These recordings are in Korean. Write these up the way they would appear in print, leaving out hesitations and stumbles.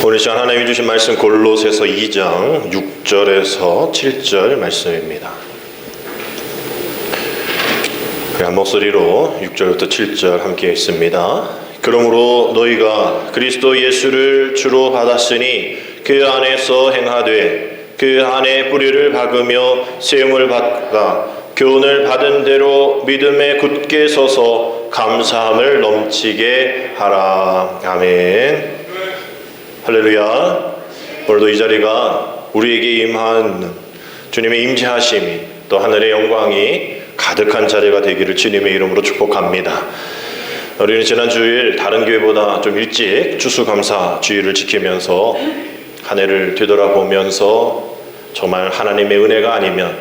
오늘 시간 하나님이 주신 말씀 골로새서 2장 6절에서 7절 말씀입니다. 한 목소리로 6절부터 7절 함께 읽습니다. 그러므로 너희가 그리스도 예수를 주로 받았으니 그 안에서 행하되 그 안에 뿌리를 박으며 세움을 받아 교훈을 받은 대로 믿음에 굳게 서서 감사함을 넘치게 하라. 아멘. 할렐루야. 오늘도 이 자리가 우리에게 임한 주님의 임재하심이 또 하늘의 영광이 가득한 자리가 되기를 주님의 이름으로 축복합니다. 우리는 지난 주일 다른 교회보다 좀 일찍 추수감사 주일을 지키면서 한 해를 되돌아보면서 정말 하나님의 은혜가 아니면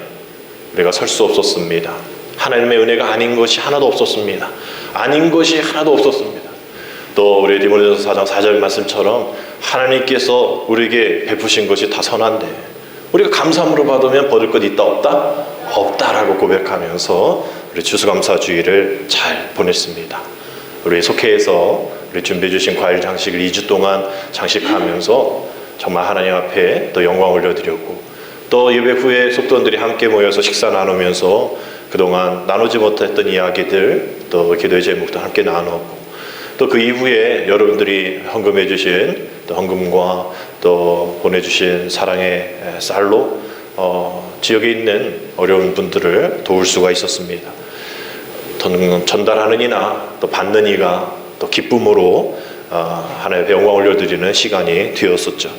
우리가 설 수 없었습니다. 하나님의 은혜가 아닌 것이 하나도 없었습니다. 아닌 것이 하나도 없었습니다. 또 우리 디모데전서 4장 4절 말씀처럼 하나님께서 우리에게 베푸신 것이 다 선한데 우리가 감사함으로 받으면 받을 것 있다 없다? 없다라고 고백하면서 우리 추수감사주의를 잘 보냈습니다. 우리 속회에서 우리 준비해 주신 과일 장식을 2주 동안 장식하면서 정말 하나님 앞에 또 영광 올려드렸고 또 예배 후에 속도원들이 함께 모여서 식사 나누면서 그동안 나누지 못했던 이야기들 또 기도의 제목도 함께 나누었고 또 그 이후에 여러분들이 헌금해 주신 또 헌금과 또 보내주신 사랑의 쌀로 지역에 있는 어려운 분들을 도울 수가 있었습니다. 전달하는 이나 또 받는 이가 또 기쁨으로 하나님의 영광 올려드리는 시간이 되었었죠.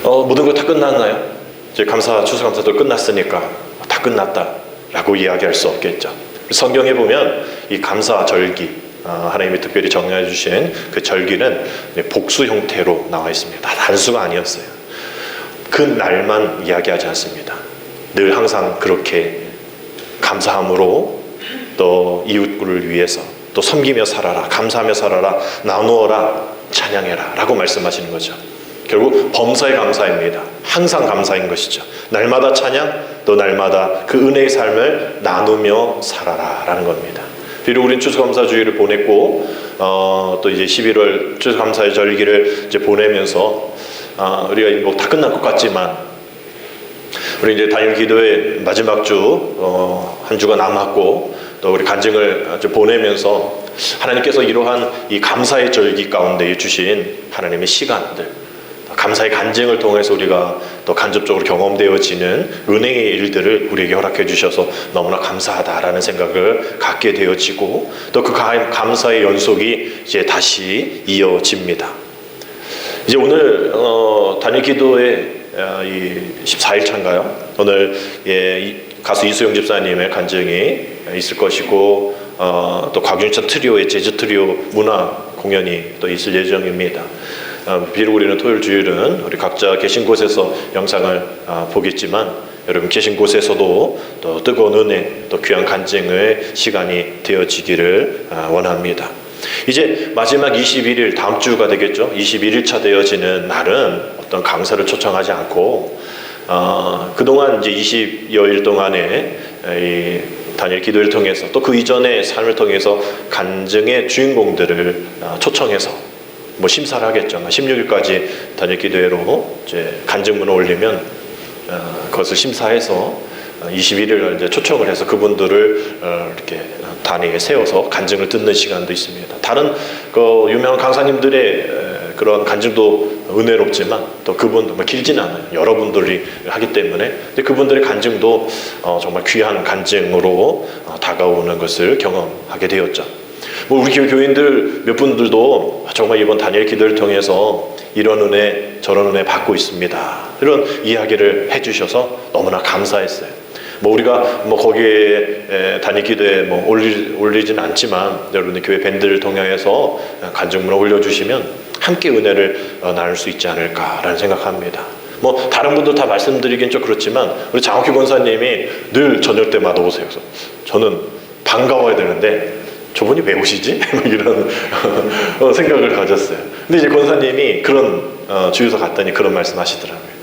모든 것 다 끝났나요? 이제 추수감사도 끝났으니까 다 끝났다라고 이야기할 수 없겠죠. 성경에 보면 이 감사절기 하나님이 특별히 정해 주신 그 절기는 복수 형태로 나와 있습니다. 단수가 아니었어요. 그 날만 이야기하지 않습니다. 늘 항상 그렇게 감사함으로 또 이웃을 위해서 또 섬기며 살아라, 감사하며 살아라, 나누어라, 찬양해라 라고 말씀하시는 거죠. 결국 범사에 감사입니다. 항상 감사인 것이죠. 날마다 찬양, 또 날마다 그 은혜의 삶을 나누며 살아라 라는 겁니다. 비록 우린 추수감사주의를 보냈고 또 이제 11월 추수감사의 절기를 이제 보내면서 우리가 뭐 다 끝난 것 같지만 우리 이제 단일 기도의 마지막 주 한 주가 남았고 또 우리 간증을 보내면서 하나님께서 이러한 이 감사의 절기 가운데 주신 하나님의 시간들, 감사의 간증을 통해서 우리가 또 간접적으로 경험되어지는 은혜의 일들을 우리에게 허락해 주셔서 너무나 감사하다라는 생각을 갖게 되어지고 또 그 감사의 연속이 이제 다시 이어집니다. 이제 오늘 단일 기도의 이 14일차인가요? 오늘 가수 이수영 집사님의 간증이 있을 것이고 또 곽윤찬 트리오의 재즈 트리오 문화 공연이 또 있을 예정입니다. 비록 우리는 토요일 주일은 우리 각자 계신 곳에서 영상을 보겠지만 여러분 계신 곳에서도 또 뜨거운 은혜 또 귀한 간증의 시간이 되어지기를 원합니다. 이제 마지막 21일 다음 주가 되겠죠. 21일차 되어지는 날은 어떤 강사를 초청하지 않고 그동안 이제 20여일 동안에 이 단일 기도를 통해서 또 그 이전의 삶을 통해서 간증의 주인공들을 초청해서 뭐 심사를 하겠죠. 16일까지 단일 기도회로 이제 간증문을 올리면 그것을 심사해서 21일 이제 초청을 해서 그분들을 이렇게 단위에 세워서 간증을 듣는 시간도 있습니다. 다른 그 유명한 강사님들의 그런 간증도 은혜롭지만 또 그분도 길진 않아요. 여러분들이 하기 때문에 근데 그분들의 간증도 정말 귀한 간증으로 다가오는 것을 경험하게 되었죠. 뭐 우리 교인들 몇 분들도 정말 이번 단일 기도를 통해서 이런 은혜 저런 은혜 받고 있습니다. 이런 이야기를 해주셔서 너무나 감사했어요. 뭐 우리가 뭐 거기에 단일 기도에 뭐 올리진 않지만 여러분들 교회 밴드를 통해서 간증문을 올려주시면 함께 은혜를 나눌 수 있지 않을까라는 생각합니다. 뭐 다른 분들 다 말씀드리긴 좀 그렇지만 우리 장옥희 권사님이 늘 저녁 때마다 오세요. 그래서 저는 반가워야 되는데 저분이 왜 오시지? 이런 생각을 가졌어요. 근데 이제 권사님이 그런 주유소 갔더니 그런 말씀 하시더라고요.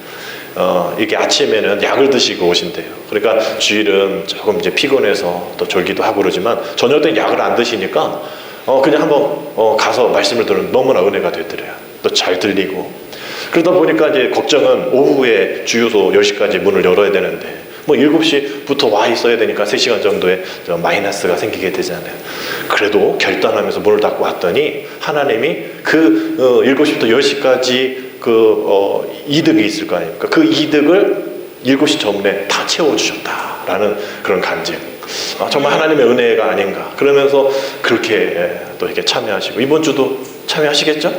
이게 아침에는 약을 드시고 오신대요. 그러니까 주일은 조금 이제 피곤해서 또 졸기도 하고 그러지만 저녁 때는 약을 안 드시니까 그냥 한번 가서 말씀을 들으면 너무나 은혜가 되더래요. 또 잘 들리고. 그러다 보니까 이제 걱정은 오후에 주유소 10시까지 문을 열어야 되는데 뭐 7시부터 와 있어야 되니까 3시간 정도의 마이너스가 생기게 되잖아요. 그래도 결단하면서 문을 닫고 왔더니 하나님이 그 7시부터 10시까지 이득이 있을 거 아닙니까? 그 이득을 7시 전에 다 채워주셨다라는 그런 간증. 정말 하나님의 은혜가 아닌가. 그러면서 그렇게 또 이렇게 참여하시고, 이번 주도 참여하시겠죠?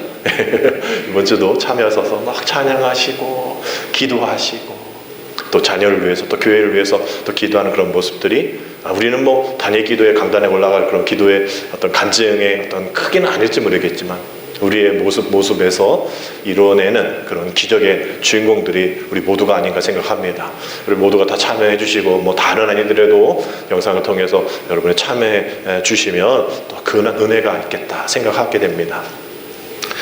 이번 주도 참여하셔서 막 찬양하시고 기도하시고 또 자녀를 위해서 또 교회를 위해서 또 기도하는 그런 모습들이, 우리는 뭐 단일 기도에 강단에 올라갈 그런 기도의 어떤 간증의 어떤 크기는 아닐지 모르겠지만 우리의 모습에서 이뤄내는 그런 기적의 주인공들이 우리 모두가 아닌가 생각합니다. 우리 모두가 다 참여해 주시고, 뭐 다른 아니더라도 영상을 통해서 여러분이 참여해 주시면 또 그 은혜가 있겠다 생각하게 됩니다.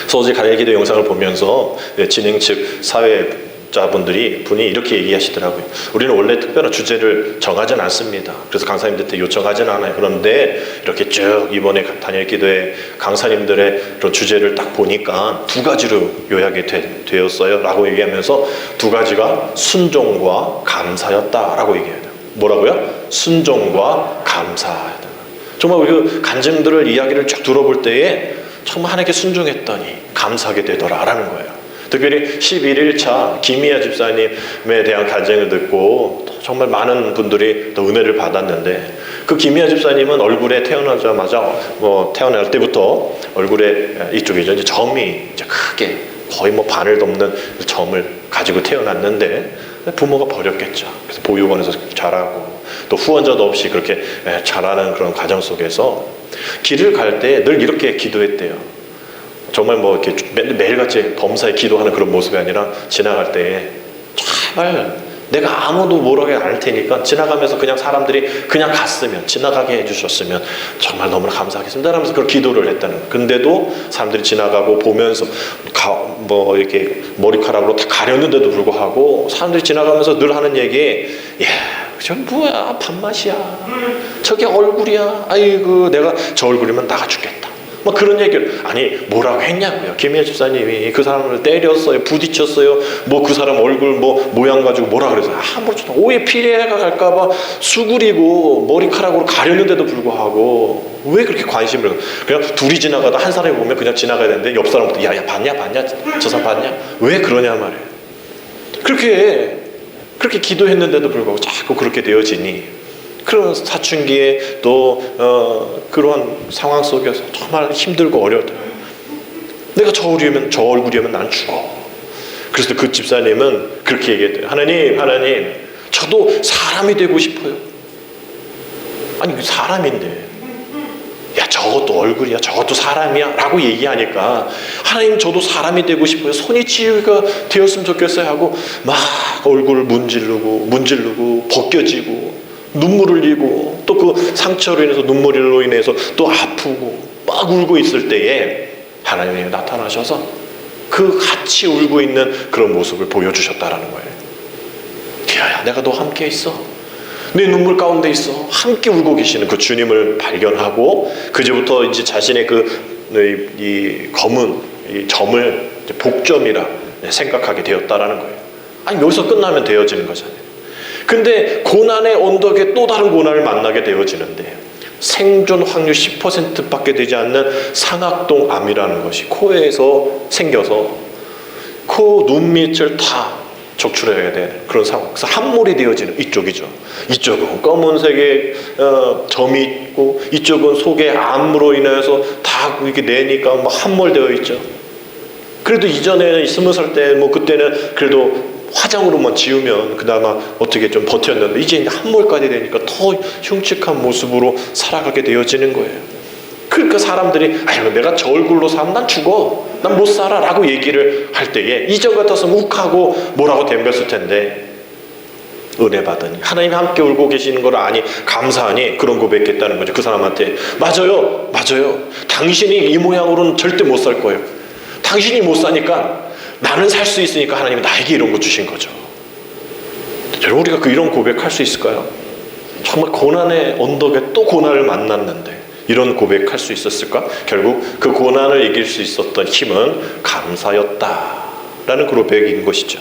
그래서 어제 가일기도 영상을 보면서 진행 측 사회자분이 이렇게 얘기하시더라고요. 우리는 원래 특별한 주제를 정하진 않습니다. 그래서 강사님들한테 요청하진 않아요. 그런데 이렇게 쭉 이번에 단일 기도회 강사님들의 그런 주제를 딱 보니까 2가지로 요약이 되었어요 라고 얘기하면서 2가지가 순종과 감사였다라고 얘기해요. 뭐라고요? 순종과 감사였다. 정말 그 간증들을 이야기를 쭉 들어볼 때에 정말 하나님께 순종했더니 감사하게 되더라라는 거예요. 특별히 11일차 김희아 집사님에 대한 간증을 듣고 정말 많은 분들이 또 은혜를 받았는데, 그 김희아 집사님은 얼굴에 태어나자마자 태어날 때부터 얼굴에 이쪽이죠, 이제 점이 이제 크게 거의 뭐 반을 넘는 점을 가지고 태어났는데 부모가 버렸겠죠. 그래서 보육원에서 자라고 또 후원자도 없이 그렇게 자라는 그런 과정 속에서 길을 갈 때 늘 이렇게 기도했대요. 정말 뭐 이렇게 매일같이 범사에 기도하는 그런 모습이 아니라 지나갈 때 제발 내가 아무도 뭐라고 안 할 테니까 지나가면서 그냥 사람들이 그냥 갔으면, 지나가게 해주셨으면 정말 너무나 감사하겠습니다 하면서 그런 기도를 했다는 거예요. 근데도 사람들이 지나가고 보면서 뭐 이렇게 머리카락으로 다 가렸는데도 불구하고 사람들이 지나가면서 늘 하는 얘기, 저 뭐야, 밥맛이야, 저게 얼굴이야, 아이고 내가 저 얼굴이면 나가 죽겠다, 뭐 그런 얘기를. 아니 뭐라고 했냐고요. 김희아 집사님이 그 사람을 때렸어요, 부딪혔어요, 뭐 그 사람 얼굴 뭐 모양 가지고 뭐라 그래서 아무렇지도 오해 피해가 갈까봐 수그리고 머리카락으로 가렸는데도 불구하고 왜 그렇게 관심을, 그냥 둘이 지나가다 한 사람이 보면 그냥 지나가야 되는데 옆 사람부터 야 봤냐 저 사람 봤냐, 왜 그러냐 말이에요. 그렇게 기도했는데도 불구하고 자꾸 그렇게 되어지니, 그런 사춘기에 또 그러한 상황 속에서 정말 힘들고 어려웠다. 내가 저 얼굴이면 난 죽어. 그래서 그 집사님은 그렇게 얘기했대요. 하나님, 저도 사람이 되고 싶어요. 아니 사람인데 야 저것도 얼굴이야, 저것도 사람이야 라고 얘기하니까, 하나님 저도 사람이 되고 싶어요, 손이 치유가 되었으면 좋겠어요 하고 막 얼굴을 문지르고 벗겨지고 눈물을 흘리고 또 그 상처로 인해서 눈물로 인해서 또 아프고 막 울고 있을 때에 하나님이 나타나셔서 그 같이 울고 있는 그런 모습을 보여주셨다라는 거예요. 기아야, 내가 너 함께 있어, 내 눈물 가운데 있어, 함께 울고 계시는 그 주님을 발견하고, 그제부터 이제 자신의 이 검은 이 점을 복점이라 생각하게 되었다라는 거예요. 아니 여기서 끝나면 되어지는 거잖아요. 근데 고난의 언덕에 또 다른 고난을 만나게 되어지는데, 생존 확률 10%밖에 되지 않는 상악동암이라는 것이 코에서 생겨서 코 눈밑을 다 적출해야 되는 그런 상황. 그래서 함몰이 되어지는 이쪽이죠. 이쪽은 검은색의 점이 있고 이쪽은 속에 암으로 인해서 다 이렇게 내니까 뭐 함몰되어 있죠. 그래도 이전에는 20살 때 뭐 그때는 그래도 화장으로만 지우면 그나마 어떻게 좀 버텼는데, 이제 함몰까지 되니까 더 흉측한 모습으로 살아가게 되어지는 거예요. 그러니까 사람들이 아유 내가 저 얼굴로 살면 난 죽어, 난 못 살아 라고 얘기를 할 때에 이전 같았으면 욱하고 뭐라고 덤볐을 텐데, 은혜 받으니 하나님이 함께 울고 계시는 걸 아니 감사하니 그런 고백했다는 거죠. 그 사람한테 맞아요 당신이 이 모양으로는 절대 못 살 거예요. 당신이 못 사니까 나는 살 수 있으니까 하나님이 나에게 이런 거 주신 거죠. 여러분 우리가 이런 고백할 수 있을까요? 정말 고난의 언덕에 또 고난을 만났는데 이런 고백할 수 있었을까? 결국 그 고난을 이길 수 있었던 힘은 감사였다라는 고백인 것이죠.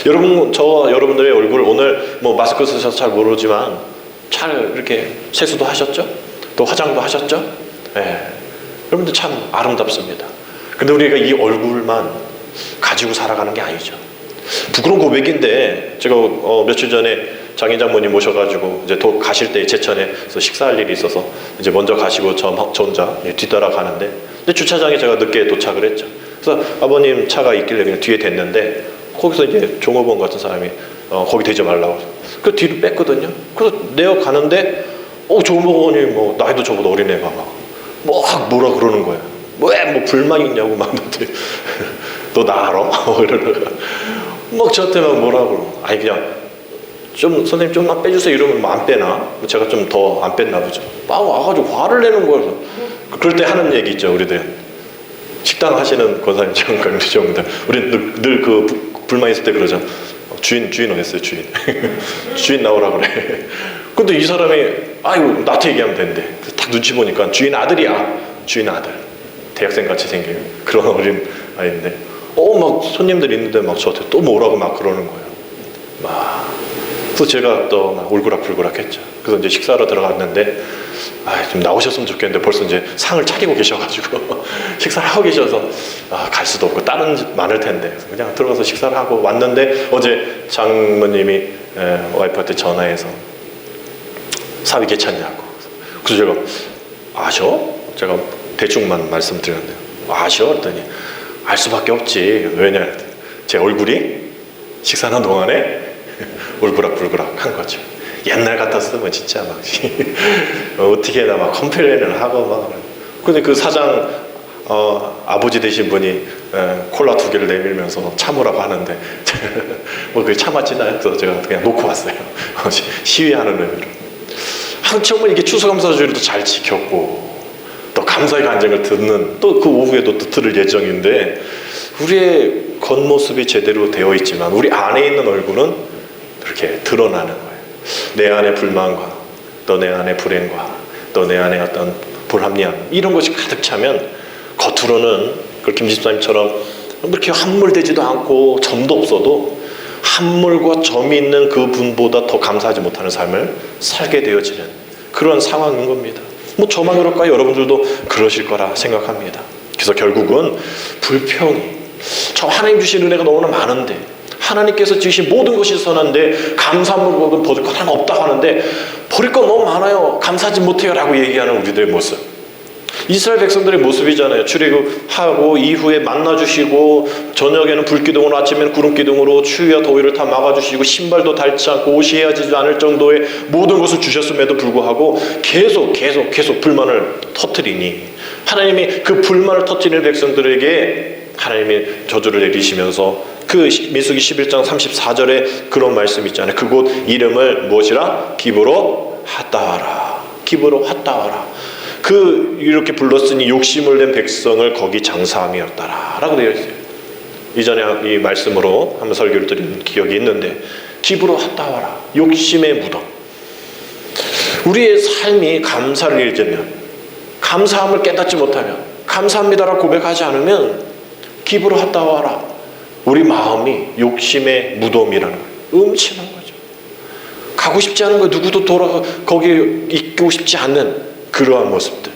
여러분, 저와 여러분들의 얼굴 오늘 뭐 마스크 쓰셔서 잘 모르지만 잘 이렇게 세수도 하셨죠? 또 화장도 하셨죠? 예. 여러분들 참 아름답습니다. 근데 우리가 이 얼굴만 가지고 살아가는 게 아니죠. 부끄러운 고백인데, 제가 며칠 전에 장인 장모님 모셔가지고 이제 또 가실 때 제천에서 식사할 일이 있어서 이제 먼저 가시고 저 혼자 뒤따라 가는데, 근데 주차장에 제가 늦게 도착을 했죠. 그래서 아버님 차가 있길래 그냥 뒤에 댔는데, 거기서 이제 종업원 같은 사람이 거기 대지 말라고 그 뒤로 뺐거든요. 그래서 내어 가는데 종업원이 뭐 나이도 저보다 어린 애가 막 뭐라 그러는 거야. 왜 뭐 불만 있냐고 막 너 나 알아? 이러다가 막 저한테 막 뭐라고. 아니 그냥 좀 선생님 좀만 빼주세요 이러면 뭐 안 빼나? 제가 좀 더 안 뺐나 보죠. 막 와가지고 화를 내는 거여서. 그럴 때 하는 얘기 있죠. 우리들 식당 하시는 권사님 장관님들 우리 늘 그 불만 있을 때 그러죠. 주인 어디 있어요? 주인 나오라 그래. 근데 이 사람이 아이고 나한테 얘기하면 된대. 딱 눈치 보니까 주인 아들이야. 주인 아들. 대학생 같이 생긴 그런 어린 아이인데 막 손님들 있는데 막 저한테 또 뭐라고 막 그러는 거예요. 그래서 제가 또 막 울그락불그락했죠. 그래서 이제 식사하러 들어갔는데 좀 나오셨으면 좋겠는데 벌써 이제 상을 차리고 계셔가지고 식사를 하고 계셔서 갈 수도 없고 다른 집 많을 텐데 그냥 들어가서 식사를 하고 왔는데 어제 장모님이 와이프한테 전화해서 사위 괜찮냐고. 그래서 제가 아셔? 제가 대충만 말씀드렸는데 아셔? 그랬더니 알 수밖에 없지. 왜냐? 제 얼굴이 식사하는 동안에 울그락불그락 한 거죠. 옛날 같았으면 진짜 막 어떻게 해나 막 컴플레인을 하고 막. 근데 그 사장 아버지 되신 분이 콜라 2개를 내밀면서 참으라고 하는데 뭐 그게 참았지나요? 그래서 제가 그냥 놓고 왔어요. 시위하는 의미로. 정말 이게 추수감사주일도 잘 지켰고 또 감사의 간증을 듣는 또 그 오후에도 또 들을 예정인데 우리의 겉모습이 제대로 되어 있지만 우리 안에 있는 얼굴은 그렇게 드러나는 거예요. 내 안에 불만과 또 내 안에 불행과 또 내 안에 어떤 불합리함 이런 것이 가득 차면 겉으로는 그 김 집사님처럼 그렇게 함몰되지도 않고 점도 없어도 함몰과 점이 있는 그 분보다 더 감사하지 못하는 삶을 살게 되어지는 그런 상황인 겁니다. 뭐 저만 그럴까요? 여러분들도 그러실 거라 생각합니다. 그래서 결국은 불평이 저 하나님 주신 은혜가 너무나 많은데 하나님께서 주신 모든 것이 선한데 감사함으로 버릴 것 하나 없다고 하는데 버릴 건 너무 많아요. 감사하지 못해요 라고 얘기하는 우리들의 모습. 이스라엘 백성들의 모습이잖아요. 출애굽하고 이후에 만나주시고 저녁에는 불기둥으로 아침에는 구름기둥으로 추위와 더위를 다 막아주시고 신발도 닳지 않고 옷이 헤어지지 않을 정도의 모든 것을 주셨음에도 불구하고 계속 불만을 터뜨리니 하나님이 그 불만을 터뜨리는 백성들에게 하나님이 저주를 내리시면서 그 민수기 11장 34절에 그런 말씀 있잖아요. 그곳 이름을 무엇이라? 기브로 핫다와라. 기브로 핫다와라. 이렇게 불렀으니 욕심을 낸 백성을 거기 장사함이었다라 라고 되어 있어요. 이전에 이 말씀으로 한번 설교를 드린 기억이 있는데 기브로 핫다와라. 욕심의 무덤. 우리의 삶이 감사를 잃으면 감사함을 깨닫지 못하면 감사합니다라고 고백하지 않으면 기브로 핫다와라. 우리 마음이 욕심의 무덤이라는 거예요. 음침한 거죠. 가고 싶지 않은 거예요. 누구도 거기에 있고 싶지 않는 그러한 모습들.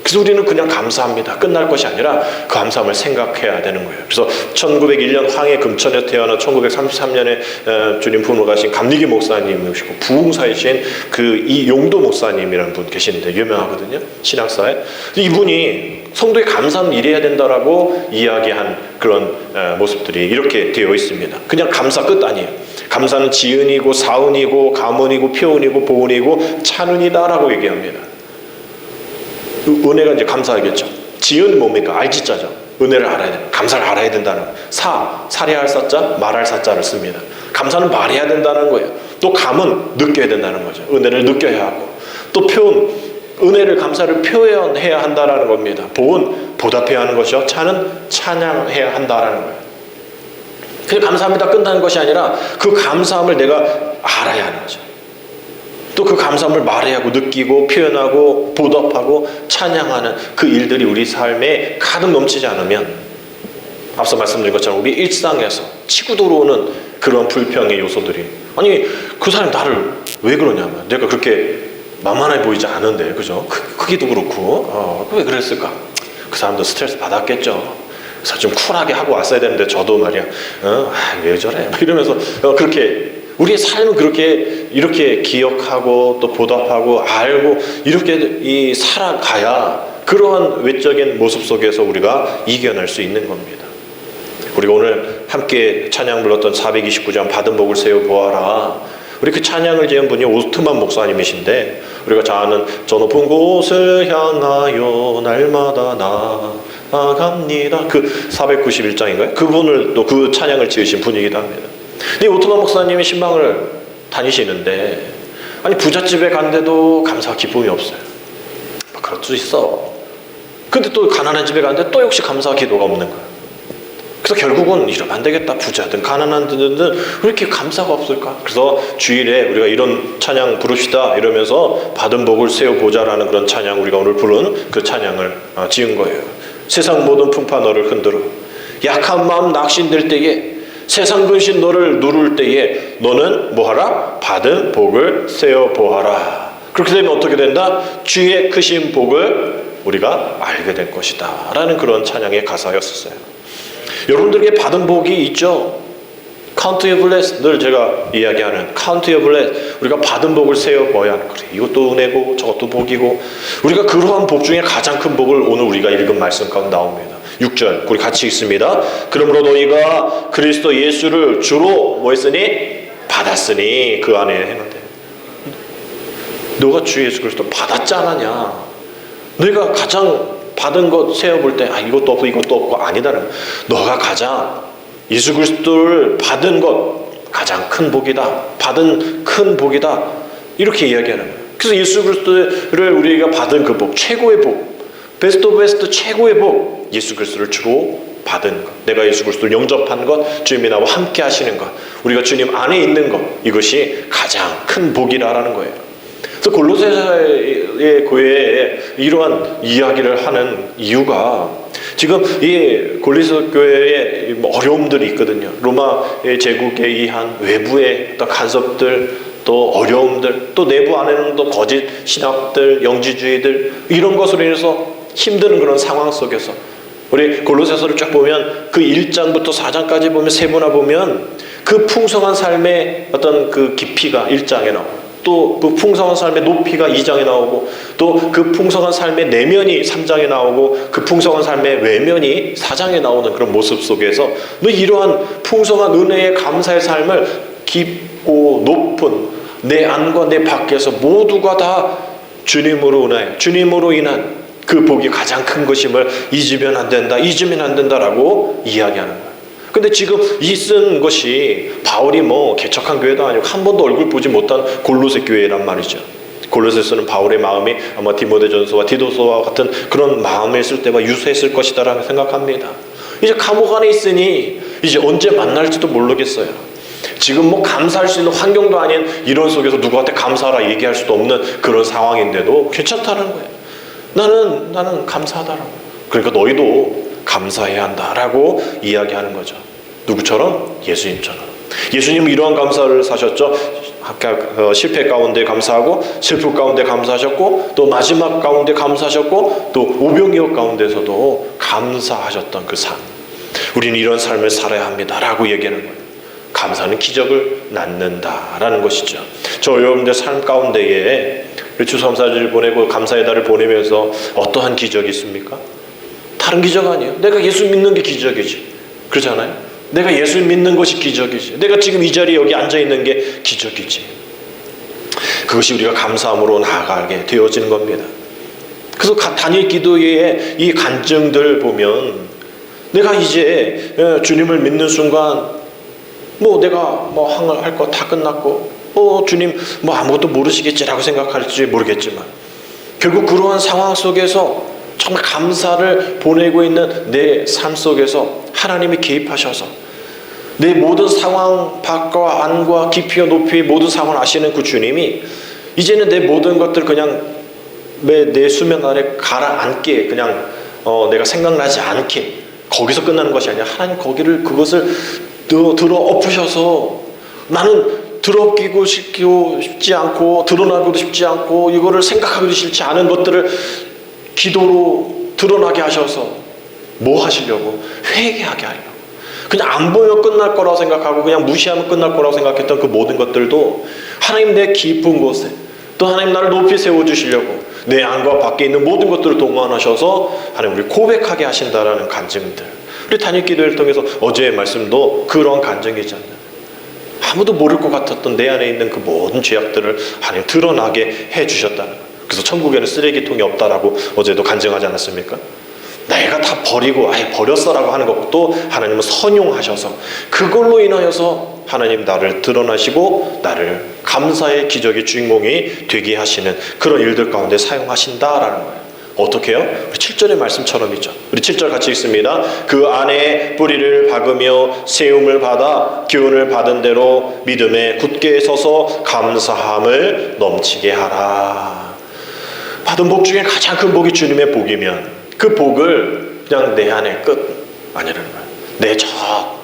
그래서 우리는 그냥 감사합니다. 끝날 것이 아니라 그 감사함을 생각해야 되는 거예요. 그래서 1901년 황해 금천에 태어나 1933년에 주님 부모가신 감리기 목사님이시고 부흥사이신 이 용도 목사님이라는 분 계시는데 유명하거든요. 신학사에. 이분이 성도의 감사는 이래야 된다라고 이야기한 그런 모습들이 이렇게 되어 있습니다. 그냥 감사 끝 아니에요. 감사는 지은이고 사은이고 가문이고 표은이고 보은이고 찬은이다라고 얘기합니다. 은혜가 이제 감사하겠죠. 지은은 뭡니까? 알지자죠. 은혜를 알아야 돼요. 감사를 알아야 된다는 거예요. 살해할 사자, 말할 사자를 씁니다. 감사는 말해야 된다는 거예요. 또 감은 느껴야 된다는 거죠. 은혜를 느껴야 하고. 또 표현, 은혜를 감사를 표현해야 한다는 겁니다. 보은 보답해야 하는 것이요. 찬은 찬양해야 한다는 거예요. 그냥 감사합니다 끝나는 것이 아니라 그 감사함을 내가 알아야 하는 거죠. 또 그 감사함을 말해야 하고 느끼고 표현하고 보답하고 찬양하는 그 일들이 우리 삶에 가득 넘치지 않으면 앞서 말씀드린 것처럼 우리 일상에서 치고 들어오는 그런 불평의 요소들이, 아니 그 사람이 나를 왜 그러냐면 내가 그렇게 만만해 보이지 않은데, 그죠? 크기도 그렇고 왜 그랬을까? 그 사람도 스트레스 받았겠죠. 그래서 좀 쿨하게 하고 왔어야 되는데 저도 말이야 왜 저래? 이러면서 그렇게 우리의 삶은 그렇게 이렇게 기억하고 또 보답하고 알고 이렇게 살아가야 그러한 외적인 모습 속에서 우리가 이겨낼 수 있는 겁니다. 우리가 오늘 함께 찬양 불렀던 429장 받은 복을 세워 보아라, 우리 그 찬양을 지은 분이 오스트만 목사님이신데, 우리가 잘 아는 저 높은 곳을 향하여 날마다 나아갑니다, 그 491장인가요? 그분을 또 그 찬양을 지으신 분이기도 합니다. 이 오스트만 목사님이 신방을 다니시는데, 아니 부잣집에 간데도 감사와 기쁨이 없어요. 그럴 수 있어. 근데 또 가난한 집에 갔는데 또 역시 감사와 기도가 없는 거야. 그래서 결국은 이러면 안 되겠다, 부자든 가난한든 왜 이렇게 감사가 없을까? 그래서 주일에 우리가 이런 찬양 부릅시다 이러면서 받은 복을 세워보자라는 그런 찬양, 우리가 오늘 부른 그 찬양을 지은 거예요. 세상 모든 풍파 너를 흔들어, 약한 마음 낙심될 때에, 세상 근심 너를 누를 때에 너는 뭐하라? 받은 복을 세워보아라. 그렇게 되면 어떻게 된다? 주의 크신 복을 우리가 알게 될 것이다 라는 그런 찬양의 가사였었어요. 여러분들에게 받은 복이 있죠. Count your bless, 늘 제가 이야기하는 Count your bless, 우리가 받은 복을 세어봐야 하는 거예요. 이것도 은혜고 저것도 복이고, 우리가 그러한 복 중에 가장 큰 복을 오늘 우리가 읽은 말씀 가운데 나옵니다. 6절 우리 같이 읽습니다. 그러므로 너희가 그리스도 예수를 주로 뭐 했으니? 받았으니 그 안에 했는데, 너가 주 예수 그리스도 받았지 않았냐? 너희가 가장 받은 것 세어볼 때 이것도 없고 이것도 없고 아니다는, 너가 가장 예수 그리스도를 받은 것 가장 큰 복이다, 받은 큰 복이다, 이렇게 이야기하는 거예요. 그래서 예수 그리스도를 우리가 받은 그 복, 최고의 복, 베스트 오브 베스트 최고의 복, 예수 그리스도를 주로 받은 것, 내가 예수 그리스도를 영접한 것, 주님이 나와 함께 하시는 것, 우리가 주님 안에 있는 것, 이것이 가장 큰 복이라는 거예요. 그래서 골로새의 교회에 이러한 이야기를 하는 이유가, 지금 이 골로새 교회에 어려움들이 있거든요. 로마 제국에 의한 외부의 어떤 간섭들, 또 어려움들, 또 내부 안에는 또 거짓 신학들, 영지주의들, 이런 것으로 인해서 힘드는 그런 상황 속에서 우리 골로새서를 쫙 보면 그 1장부터 4장까지 보면 세분화 보면 그 풍성한 삶의 어떤 그 깊이가 1장에 나오고, 또 그 풍성한 삶의 높이가 2장에 나오고, 또 그 풍성한 삶의 내면이 3장에 나오고, 그 풍성한 삶의 외면이 4장에 나오는 그런 모습 속에서 너 이러한 풍성한 은혜의 감사의 삶을 깊고 높은 내 안과 내 밖에서 모두가 다 주님으로 인하여, 주님으로 인한 그 복이 가장 큰 것임을 잊으면 안 된다, 잊으면 안 된다라고 이야기하는 거예요. 근데 지금 이 쓴 것이 바울이 뭐 개척한 교회도 아니고 한 번도 얼굴 보지 못한 골로새 교회란 말이죠. 골로새서는 바울의 마음이 아마 디모데전서와 디도서와 같은 그런 마음을 쓸 때와 유사했을 것이다라고 생각합니다. 이제 감옥 안에 있으니 이제 언제 만날지도 모르겠어요. 지금 뭐 감사할 수 있는 환경도 아닌 이런 속에서 누구한테 감사하라 얘기할 수도 없는 그런 상황인데도 괜찮다는 거예요. 나는 감사하다라고. 그러니까 너희도 감사해야 한다라고 이야기하는 거죠. 누구처럼? 예수님처럼. 예수님은 이러한 감사를 사셨죠. 아까 실패 가운데 감사하고, 슬픔 가운데 감사하셨고, 또 마지막 가운데 감사하셨고, 또 오병이어 가운데서도 감사하셨던 그 삶, 우리는 이런 삶을 살아야 합니다라고 얘기하는 거예요. 감사는 기적을 낳는다라는 것이죠. 저 여러분들 삶 가운데에 추수감사절을 보내고 감사의 달을 보내면서 어떠한 기적이 있습니까? 다른 기적 아니에요. 내가 예수 믿는 게 기적이지. 그렇잖아요. 내가 예수 믿는 것이 기적이지. 내가 지금 이 자리에 여기 앉아있는 게 기적이지. 그것이 우리가 감사함으로 나아가게 되어지는 겁니다. 그래서 다니엘 기도의 이 간증들 보면, 내가 이제 주님을 믿는 순간 뭐 내가 뭐 할 거 다 끝났고 주님 뭐 아무것도 모르시겠지라고 생각할지 모르겠지만, 결국 그러한 상황 속에서 정말 감사를 보내고 있는 내 삶 속에서 하나님이 개입하셔서 내 모든 상황 밖과 안과 깊이와 높이의 모든 상황을 아시는 그 주님이 이제는 내 모든 것들 그냥 내 수면 아래 가라앉게, 그냥 내가 생각나지 않게 거기서 끝나는 것이 아니라 하나님 그것을 들어 엎으셔서 나는 드럽기고 싶지 않고 드러나기도 싶지 않고 이거를 생각하기도 싫지 않은 것들을 기도로 드러나게 하셔서 뭐 하시려고? 회개하게 하려고. 그냥 안 보면 끝날 거라고 생각하고 그냥 무시하면 끝날 거라고 생각했던 그 모든 것들도 하나님 내 깊은 곳에 또 하나님 나를 높이 세워주시려고 내 안과 밖에 있는 모든 것들을 동원하셔서 하나님 우리 고백하게 하신다라는 간증들, 우리 단일 기도를 통해서 어제의 말씀도 그런 간증이잖아요. 아무도 모를 것 같았던 내 안에 있는 그 모든 죄악들을 하나님 드러나게 해주셨다는 거예요. 그래서 천국에는 쓰레기통이 없다라고 어제도 간증하지 않았습니까? 내가 다 버리고 아예 버렸어라고 하는 것도 하나님은 선용하셔서 그걸로 인하여서 하나님 나를 드러나시고 나를 감사의 기적의 주인공이 되게 하시는 그런 일들 가운데 사용하신다라는 거예요. 어떻게 해요? 우리 7절의 말씀처럼이죠. 우리 7절 같이 읽습니다. 그 안에 뿌리를 박으며 세움을 받아 기운을 받은 대로 믿음에 굳게 서서 감사함을 넘치게 하라. 받은 복 중에 가장 큰 복이 주님의 복이면 그 복을 그냥 내 안에 끝 아니라는 거예요. 내 저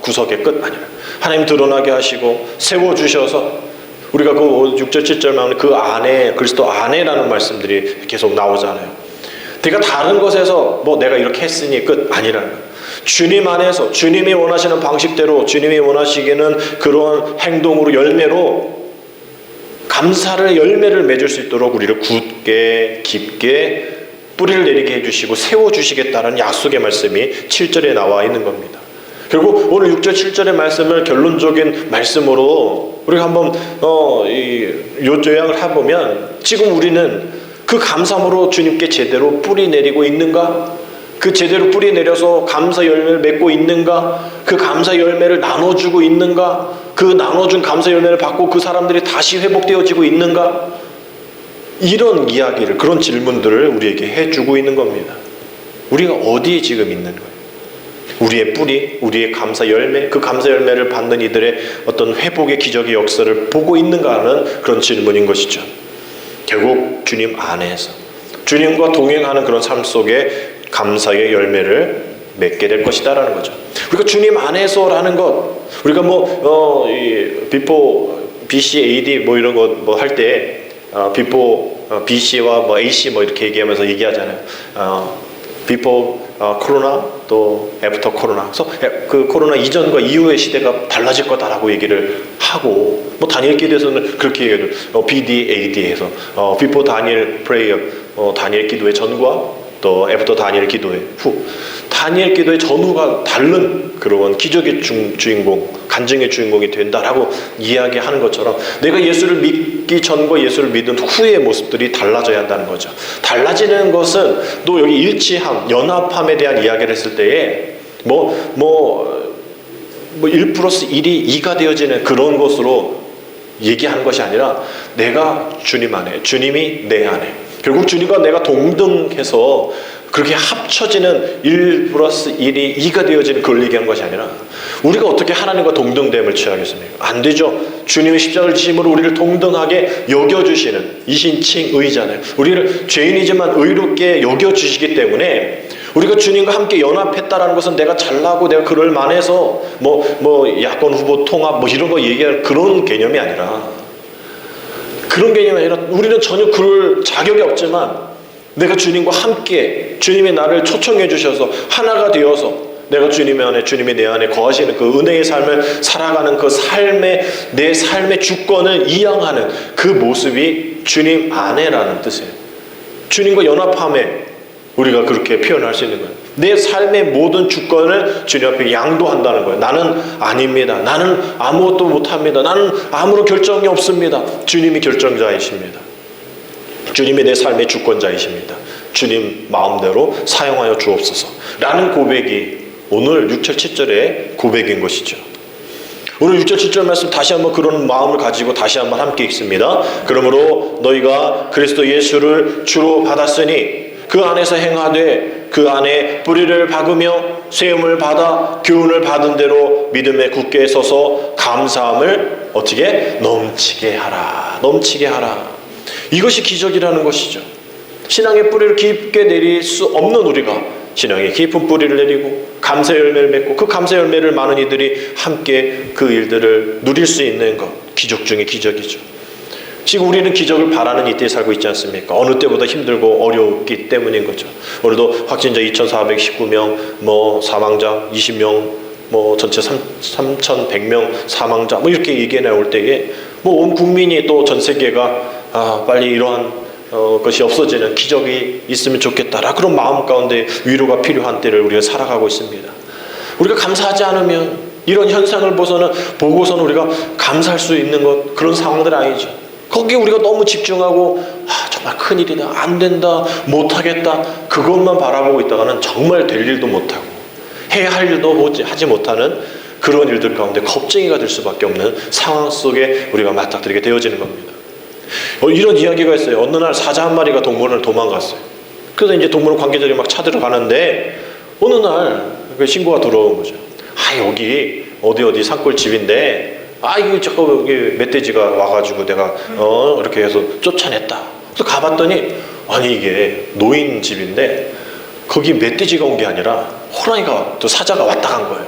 구석의 끝 아니라 하나님 드러나게 하시고 세워주셔서 우리가 그 6절 7절 말하는 그 안에 그리스도 안에라는 말씀들이 계속 나오잖아요. 내가 다른 것에서 뭐 내가 이렇게 했으니 끝 아니라는 거예요. 주님 안에서 주님이 원하시는 방식대로 주님이 원하시기는 그런 행동으로 열매로 감사를 열매를 맺을 수 있도록 우리를 굳게 깊게 뿌리를 내리게 해주시고 세워주시겠다는 약속의 말씀이 7절에 나와 있는 겁니다. 결국 오늘 6절 7절의 말씀을 결론적인 말씀으로 우리가 한번 요약을 해보면 지금 우리는 그 감사함으로 주님께 제대로 뿌리 내리고 있는가? 그 제대로 뿌리 내려서 감사 열매를 맺고 있는가? 그 감사 열매를 나눠주고 있는가? 그 나눠준 감사 열매를 받고 그 사람들이 다시 회복되어지고 있는가? 이런 이야기를, 그런 질문들을 우리에게 해주고 있는 겁니다. 우리가 어디에 지금 있는 거예요? 우리의 뿌리, 우리의 감사 열매, 그 감사 열매를 받는 이들의 어떤 회복의 기적의 역사를 보고 있는가 하는 그런 질문인 것이죠. 결국 주님 안에서 주님과 동행하는 그런 삶 속에 감사의 열매를 맺게 될 것이다라는 거죠. 우리가 주님 안에서라는 것, 우리가 before BC, AD 이런 거 할 때 before BC와 AC 이렇게 얘기하면서 얘기하잖아요. before 코로나 또 애프터 코로나. 그래서 그 코로나 이전과 이후의 시대가 달라질 거다라고 얘기를 하고 다니엘 기도에서는 그렇게 얘기해요. BDAD에서 before 다니엘 프레이어, 다니엘 기도의 전과 또 애프터 다니엘 기도의 후, 다니엘 기도의 전후가 다른 그런 기적의 주인공, 간증의 주인공이 된다라고 이야기하는 것처럼 내가 예수를 믿기 전과 예수를 믿은 후의 모습들이 달라져야 한다는 거죠. 달라지는 것은 또 여기 일치함, 연합함에 대한 이야기를 했을 때에 1 플러스 1이 2가 되어지는 그런 것으로 얘기하는 것이 아니라 내가 주님 안에, 주님이 내 안에, 결국 주님과 내가 동등해서 그렇게 합쳐지는 1 플러스 1이 2가 되어지는 그걸 얘기하는 것이 아니라 우리가 어떻게 하나님과 동등됨을 취하겠습니까? 안 되죠. 주님의 십자가를 지심으로 우리를 동등하게 여겨주시는 이신칭의잖아요. 우리를 죄인이지만 의롭게 여겨주시기 때문에 우리가 주님과 함께 연합했다라는 것은 내가 잘나고 내가 그럴 만해서 야권 후보 통합 이런 거 얘기할 그런 개념이 아니라, 그런 개념이 아니라 우리는 전혀 그럴 자격이 없지만 내가 주님과 함께 주님이 나를 초청해 주셔서 하나가 되어서 내가 주님 안에, 주님이 내 안에 거하시는 그 은혜의 삶을 살아가는 그 삶의, 내 삶의 주권을 이양하는 그 모습이 주님 안에라는 뜻이에요. 주님과 연합함에 우리가 그렇게 표현할 수 있는 거예요. 내 삶의 모든 주권을 주님 앞에 양도한다는 거예요. 나는 아닙니다. 나는 아무것도 못합니다. 나는 아무런 결정이 없습니다. 주님이 결정자이십니다. 주님이 내 삶의 주권자이십니다. 주님 마음대로 사용하여 주옵소서 라는 고백이 오늘 6절 7절의 고백인 것이죠. 오늘 6절 7절 말씀 다시 한번 그런 마음을 가지고 다시 한번 함께 읽습니다. 그러므로 너희가 그리스도 예수를 주로 받았으니 그 안에서 행하되 그 안에 뿌리를 박으며 세움을 받아 교훈을 받은 대로 믿음에 굳게 서서 감사함을 어떻게? 넘치게 하라. 넘치게 하라. 이것이 기적이라는 것이죠. 신앙의 뿌리를 깊게 내릴 수 없는 우리가 신앙의 깊은 뿌리를 내리고 감사 열매를 맺고 그 감사 열매를 많은 이들이 함께 그 일들을 누릴 수 있는 것, 기적 중의 기적이죠. 지금 우리는 기적을 바라는 이때에 살고 있지 않습니까? 어느 때보다 힘들고 어렵기 때문인 거죠. 오늘도 확진자 2,419명, 사망자 20명, 전체 3,100명 사망자 이렇게 얘기가 나올 때에 온 국민이 또 전 세계가 빨리 이러한 것이 없어지는 기적이 있으면 좋겠다라 그런 마음 가운데 위로가 필요한 때를 우리가 살아가고 있습니다. 우리가 감사하지 않으면 이런 현상을 보고서는 우리가 감사할 수 있는 것 그런 상황들 아니죠. 거기에 우리가 너무 집중하고 정말 큰일이다, 안 된다, 못하겠다 그것만 바라보고 있다가는 정말 될 일도 못하고 해야 할 일도 하지 못하는 그런 일들 가운데 겁쟁이가 될 수밖에 없는 상황 속에 우리가 맞닥뜨리게 되어지는 겁니다. 이런 이야기가 있어요. 어느 날 사자 한 마리가 동물원을 도망갔어요. 그래서 이제 동물원 관계자들이 막 찾으러 가는데 어느 날 신고가 들어온 거죠. 여기 어디 산골집인데 이거 자꾸 여기 멧돼지가 와가지고 내가 이렇게 해서 쫓아냈다. 그래서 가봤더니 아니 이게 노인 집인데 거기 멧돼지가 온 게 아니라 호랑이가 또 사자가 왔다 간 거예요.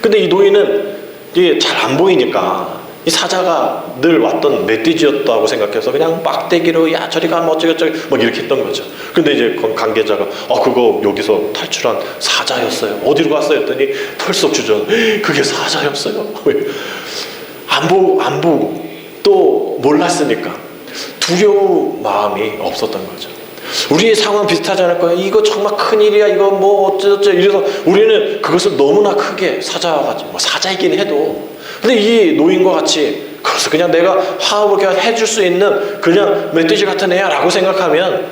근데 이 노인은 이게 잘 안 보이니까 이 사자가 늘 왔던 멧돼지였다고 생각해서 그냥 막대기로 야 저리 가면 어쩌고저쩌고 막 이렇게 했던 거죠. 근데 이제 관계자가 그거 여기서 탈출한 사자였어요. 어디로 갔어요? 했더니 털썩 주저 그게 사자였어요. 안 보고 또 몰랐으니까 두려운 마음이 없었던 거죠. 우리의 상황 비슷하지 않을까요? 이거 정말 큰일이야 이거 어쩌고저쩌고 이래서 우리는 그것을 너무나 크게 사자가 사자이긴 해도 근데 이 노인과 같이 그래서 그냥 내가 화합을 해줄 수 있는 그냥 멧돼지 같은 애야 라고 생각하면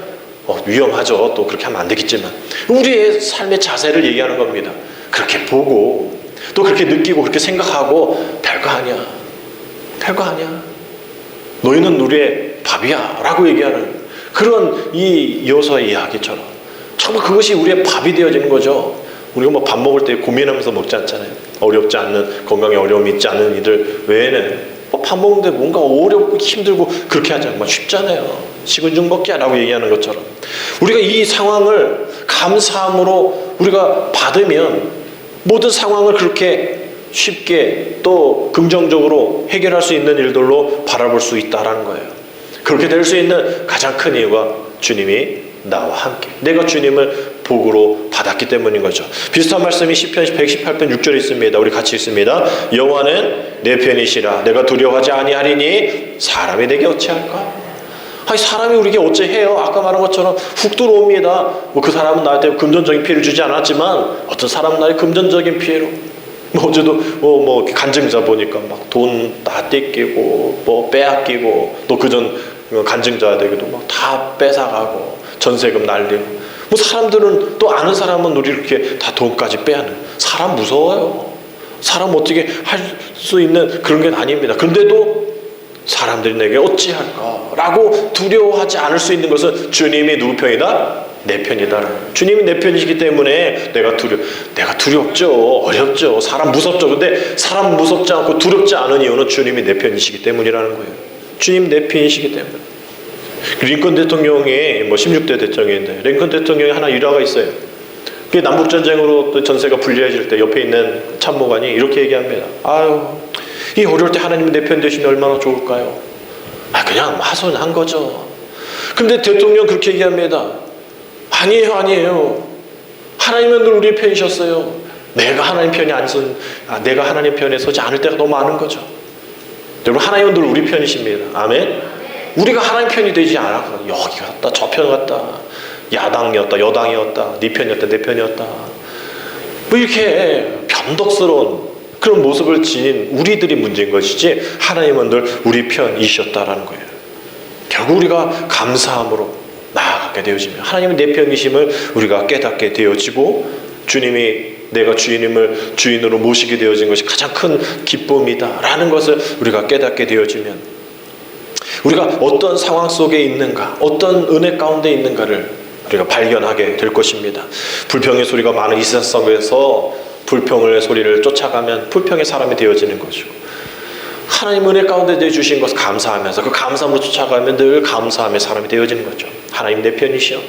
위험하죠. 또 그렇게 하면 안 되겠지만 우리의 삶의 자세를 얘기하는 겁니다. 그렇게 보고 또 그렇게 느끼고 그렇게 생각하고 별거 아니야 너희는 우리의 밥이야 라고 얘기하는 그런 이 여서의 이야기처럼 정말 그것이 우리의 밥이 되어지는 거죠. 우리가 밥 먹을 때 고민하면서 먹지 않잖아요. 어렵지 않는 건강에 어려움이 있지 않은 이들 외에는 밥 먹는데 뭔가 어렵고 힘들고 그렇게 하지 않고 쉽잖아요. 식은 죽 먹기야 라고 얘기하는 것처럼 우리가 이 상황을 감사함으로 우리가 받으면 모든 상황을 그렇게 쉽게 또 긍정적으로 해결할 수 있는 일들로 바라볼 수 있다는 거예요. 그렇게 될 수 있는 가장 큰 이유가 주님이 나와 함께 내가 주님을 복으로 받았기 때문인 거죠. 비슷한 말씀이 시편 118편 6절에 있습니다. 우리 같이 읽습니다. 여호와는 내 편이시라 내가 두려워하지 아니하리니 사람이 내게 어찌할까? 사람이 우리에게 어찌해요? 아까 말한 것처럼 훅 들어옵니다. 그 사람은 나한테 금전적인 피해를 주지 않았지만 어떤 사람은 나의 금전적인 피해로 어제도 간증자 보니까 막 돈 다 떼끼고 빼앗기고 또 그전 간증자들에게도 막 다 뺏어가고 전세금 날리고 사람들은 또 아는 사람은 우리 이렇게 다 돈까지 빼앗는 사람 무서워요. 사람 어떻게 할 수 있는 그런 게 아닙니다. 그런데도 사람들이 내게 어찌할까 라고 두려워하지 않을 수 있는 것은 주님이 누구 편이다? 내 편이다. 주님이 내 편이시기 때문에 내가 두렵죠. 어렵죠. 사람 무섭죠. 근데 사람 무섭지 않고 두렵지 않은 이유는 주님이 내 편이시기 때문이라는 거예요. 주님 내 편이시기 때문에. 링컨 대통령이 16대 대통령인데 링컨 대통령이 하나 일화가 있어요. 그게 남북전쟁으로 또 전세가 불리해질 때 옆에 있는 참모관이 이렇게 얘기합니다. 이 어려울 때 하나님이 내 편 되시면 얼마나 좋을까요? 그냥 하소연한 거죠. 근데 대통령 그렇게 얘기합니다. 아니에요. 하나님은 늘 우리 편이셨어요. 내가 하나님 편에 서지 않을 때가 너무 많은 거죠. 여러분 하나님은 늘 우리 편이십니다. 아멘. 우리가 하나님 편이 되지 않았거든요. 여기 갔다 저 편 갔다 야당이었다 여당이었다 네 편이었다 내 편이었다 이렇게 변덕스러운 그런 모습을 지닌 우리들이 문제인 것이지 하나님은 늘 우리 편이셨다라는 거예요. 결국 우리가 감사함으로 나아가게 되어지면 하나님은 내 편이심을 우리가 깨닫게 되어지고 주님이 내가 주님을 주인으로 모시게 되어진 것이 가장 큰 기쁨이다라는 것을 우리가 깨닫게 되어지면 우리가 어떤 상황 속에 있는가 어떤 은혜 가운데 있는가를 우리가 발견하게 될 것입니다. 불평의 소리가 많은 이 세상 속에서 불평의 소리를 쫓아가면 불평의 사람이 되어지는 것이고 하나님 은혜 가운데 내주신 것을 감사하면서 그 감사함으로 쫓아가면 늘 감사함의 사람이 되어지는 거죠. 하나님 내 편이시여.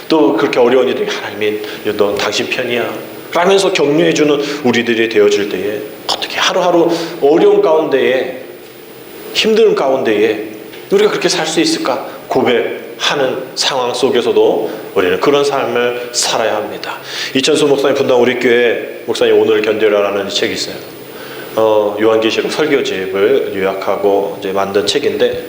또 그렇게 어려운 일들이 하나님이 너 당신 편이야 라면서 격려해주는 우리들이 되어질 때에 어떻게 하루하루 어려운 가운데에 힘든 가운데에 우리가 그렇게 살 수 있을까 고백하는 상황 속에서도 우리는 그런 삶을 살아야 합니다. 이천수 목사님 분당 우리 교회 목사님 오늘 견뎌라라는 책이 있어요. 요한계시록 설교집을 요약하고 이제 만든 책인데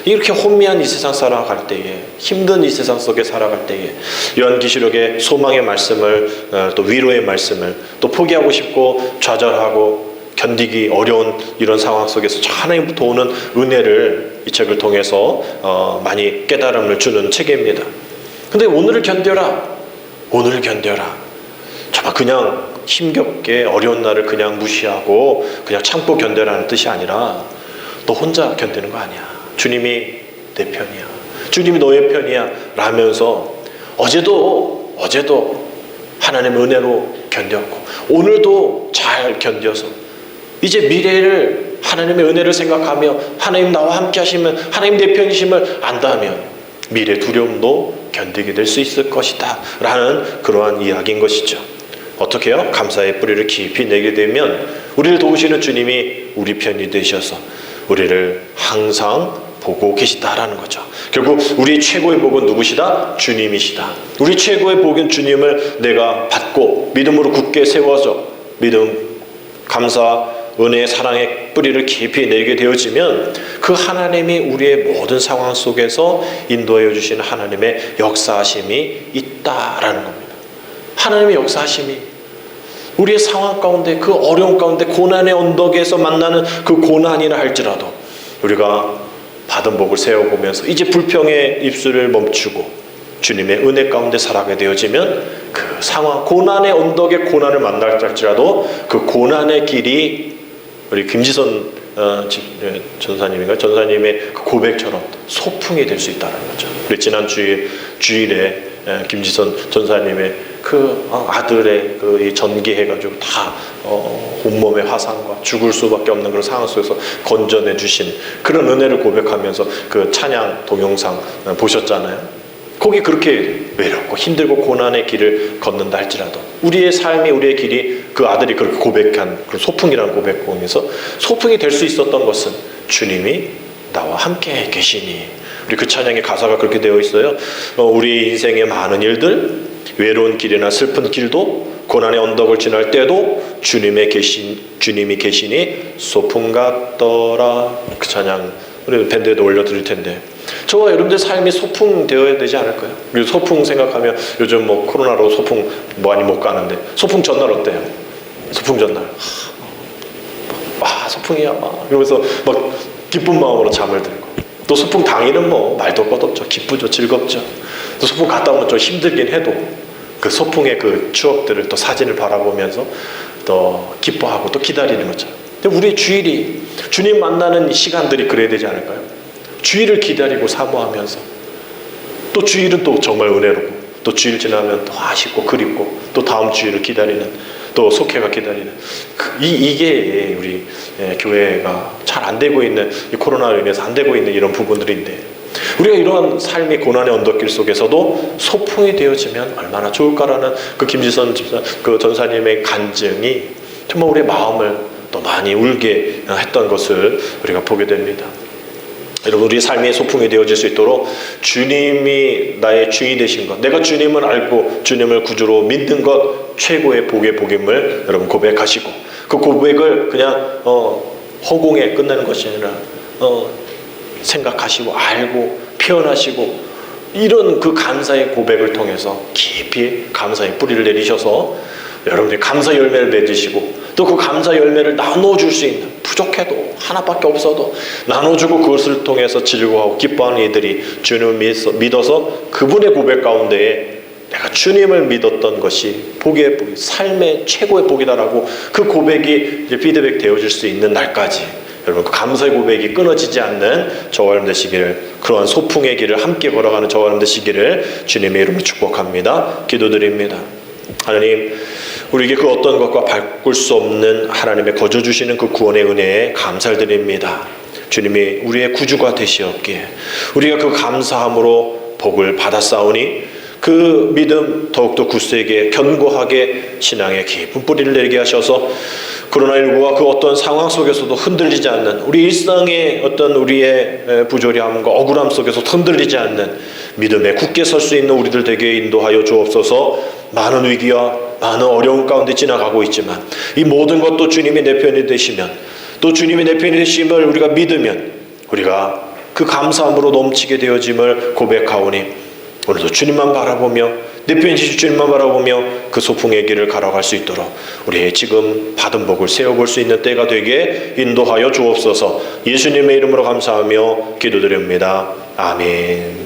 이렇게 혼미한 이 세상 살아갈 때에 힘든 이 세상 속에 살아갈 때에 요한계시록의 소망의 말씀을 또 위로의 말씀을 또 포기하고 싶고 좌절하고 견디기 어려운 이런 상황 속에서 하나님부터 오는 은혜를 이 책을 통해서 많이 깨달음을 주는 책입니다. 근데 오늘을 견뎌라 오늘을 견뎌라 정말 그냥 힘겹게 어려운 날을 그냥 무시하고 그냥 참고 견뎌라는 뜻이 아니라 너 혼자 견디는 거 아니야. 주님이 내 편이야. 주님이 너의 편이야 라면서 어제도 하나님의 은혜로 견뎠고 오늘도 잘 견뎌서 이제 미래를 하나님의 은혜를 생각하며 하나님 나와 함께 하시면 하나님 내 편이심을 안다면 미래 두려움도 견디게 될 수 있을 것이다 라는 그러한 이야기인 것이죠. 어떻게 해요? 감사의 뿌리를 깊이 내게 되면 우리를 도우시는 주님이 우리 편이 되셔서 우리를 항상 보고 계시다라는 거죠. 결국 우리 최고의 복은 누구시다? 주님이시다. 우리 최고의 복은 주님을 내가 받고 믿음으로 굳게 세워져 믿음, 감사, 은혜의 사랑의 뿌리를 깊이 내게 되어지면 그 하나님이 우리의 모든 상황 속에서 인도하여 주시는 하나님의 역사하심이 있다라는 겁니다. 하나님의 역사하심이 우리의 상황 가운데 그 어려움 가운데 고난의 언덕에서 만나는 그 고난이라 할지라도 우리가 받은 복을 세워보면서 이제 불평의 입술을 멈추고 주님의 은혜 가운데 살아가게 되어지면 그 상황 고난의 언덕에 고난을 만날 할지라도 그 고난의 길이 우리 김지선 전사님의 그 고백처럼 소풍이 될 수 있다는 거죠. 우리 지난 주일에 김지선 전사님의 그 아들의 그 전기해가지고 다 온몸의 화상과 죽을 수밖에 없는 그런 상황 속에서 건져내 주신 그런 은혜를 고백하면서 그 찬양 동영상 보셨잖아요. 거기 그렇게 외롭고 힘들고 고난의 길을 걷는다 할지라도 우리의 삶이 우리의 길이 그 아들이 그렇게 고백한 그 소풍이라는 고백 보면서 소풍이 될 수 있었던 것은 주님이 나와 함께 계시니 우리 그 찬양의 가사가 그렇게 되어 있어요. 우리 인생의 많은 일들 외로운 길이나 슬픈 길도 고난의 언덕을 지날 때도 주님이 계시니 소풍 같더라. 그 찬양 우리 밴드에도 올려드릴 텐데 저와 여러분들 삶이 소풍 되어야 되지 않을까요? 그리고 소풍 생각하면 요즘 뭐 코로나로 소풍 많이 못 가는데 소풍 전날 어때요? 소풍 전날 소풍이야 이러면서 막 기쁜 마음으로 잠을 들고 또 소풍 당일은 뭐 말도 것없죠. 기쁘죠. 즐겁죠. 또 소풍 갔다 오면 좀 힘들긴 해도 그 소풍의 그 추억들을 또 사진을 바라보면서 또 기뻐하고 또 기다리는 거죠. 근데 우리 주일이 주님 만나는 시간들이 그래야 되지 않을까요? 주일을 기다리고 사모하면서 또 주일은 또 정말 은혜롭고 또 주일 지나면 또 아쉽고 그립고 또 다음 주일을 기다리는 또 속회가 기다리는 이게 우리 교회가 잘 안 되고 있는 이 코로나로 인해서 안 되고 있는 이런 부분들인데 우리가 이러한 삶의 고난의 언덕길 속에서도 소풍이 되어지면 얼마나 좋을까라는 그 김지선 그 전사님의 간증이 정말 우리의 마음을 또 많이 울게 했던 것을 우리가 보게 됩니다. 여러분 우리의 삶의 소풍이 되어질 수 있도록 주님이 나의 주인이 되신 것 내가 주님을 알고 주님을 구주로 믿는 것 최고의 복의 복임을 여러분 고백하시고 그 고백을 그냥 허공에 끝내는 것이 아니라 생각하시고 알고 표현하시고 이런 그 감사의 고백을 통해서 깊이 감사의 뿌리를 내리셔서 여러분들이 감사 열매를 맺으시고 또 그 감사 열매를 나눠줄 수 있는 부족해도 하나밖에 없어도 나눠주고 그것을 통해서 즐거워하고 기뻐하는 이들이 주님을 믿어서 그분의 고백 가운데에 내가 주님을 믿었던 것이 복의 복, 삶의 최고의 복이다라고 그 고백이 이제 피드백 되어질 수 있는 날까지 여러분 그 감사의 고백이 끊어지지 않는 저와 여러분 되시기를 그러한 소풍의 길을 함께 걸어가는 저와 여러분 되시기를 주님의 이름으로 축복합니다. 기도드립니다. 하나님 우리에게 그 어떤 것과 바꿀 수 없는 하나님의 거저 주시는 그 구원의 은혜에 감사를 드립니다. 주님이 우리의 구주가 되시었기에 우리가 그 감사함으로 복을 받았사오니 그 믿음 더욱더 굳세게 견고하게 신앙의 깊은 뿌리를 내리게 하셔서 코로나19가 그 어떤 상황 속에서도 흔들리지 않는, 우리 일상의 어떤 우리의 부조리함과 억울함 속에서 흔들리지 않는 믿음에 굳게 설 수 있는 우리들 되게 인도하여 주옵소서. 많은 위기와 많은 어려움 가운데 지나가고 있지만 이 모든 것도 주님이 내 편이 되시면, 또 주님이 내 편이 되심을 우리가 믿으면 우리가 그 감사함으로 넘치게 되어짐을 고백하오니 오늘도 주님만 바라보며 내 편이 되신 주님만 바라보며 그 소풍의 길을 걸어갈 수 있도록 우리의 지금 받은 복을 세워볼 수 있는 때가 되게 인도하여 주옵소서. 예수님의 이름으로 감사하며 기도드립니다. 아멘.